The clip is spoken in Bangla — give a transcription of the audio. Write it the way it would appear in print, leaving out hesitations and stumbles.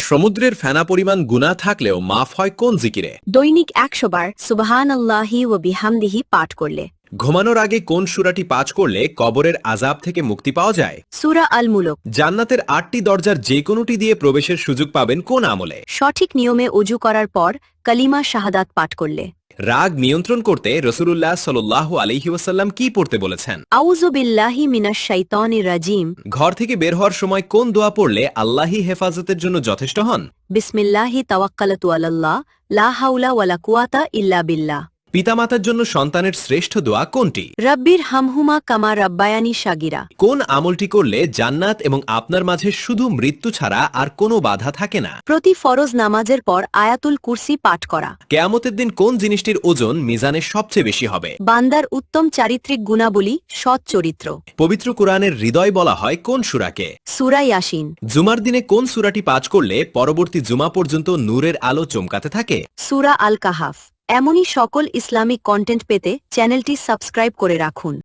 সমুদ্রের ফেনা পরিমাণ গুনাহ থাকলেও মাফ হয় কোন জিকিরে? দৈনিক ১০০ বার সুবহানাল্লাহি ওয়া বিহামদিহি পাঠ করলে। ঘুমানোর আগে কোন সূরাটি পাঠ করলে কবরের আযাব থেকে মুক্তি পাওয়া যায়? সূরা আল মুলক। জান্নাতের ৮টি দরজার যে কোনোটি দিয়ে প্রবেশের সুযোগ পাবেন কোন আমলে? সঠিক নিয়মে ওযু করার পর কালিমা শাহাদাত পাঠ করলে। রাগ নিয়ন্ত্রণ করতে রাসূলুল্লাহ সাল্লাল্লাহু আলাইহি ওয়াসাল্লাম কি পড়তে বলেছেন? আউযু বিল্লাহি মিনাশ শাইতানির রাজিম। ঘর থেকে বের হওয়ার সময় কোন দোয়া পড়লে আল্লাহই হেফাজতের জন্য যথেষ্ট হন? বিসমিল্লাহি তাওয়াক্কালাতু আলাল্লাহ লা হাওলা ওয়ালা কুওয়াতা ইল্লা বিল্লাহ। পিতামাতার জন্য সন্তানের শ্রেষ্ঠ দোয়া কোনটি? রাব্বির হামহুমা কামা রাব্বায়ানি সাগিরা। কোন আমলটি করলে জান্নাত এবং আপনার মাঝে শুধু মৃত্যু ছাড়া আর কোনো বাধা থাকে না? প্রতি ফরজ নামাজের পর আয়াতুল কুরসি পাঠ করা। কিয়ামতের দিন কোন জিনিসটির ওজন মিজানে সবচেয়ে বেশি হবে? বান্দার উত্তম চারিত্রিক গুণাবলী, সৎ চরিত্র। পবিত্র কোরআনের হৃদয় বলা হয় কোন সূরাকে? সূরা ইয়াসিন। জুমার দিনে কোন সূরাটি পাঠ করলে পরবর্তী জুমা পর্যন্ত নূরের আলো চমকাতে থাকে? সূরা আল কাহাফ। এমনই সকল ইসলামিক কন্টেন্ট পেতে চ্যানেলটি সাবস্ক্রাইব করে রাখুন।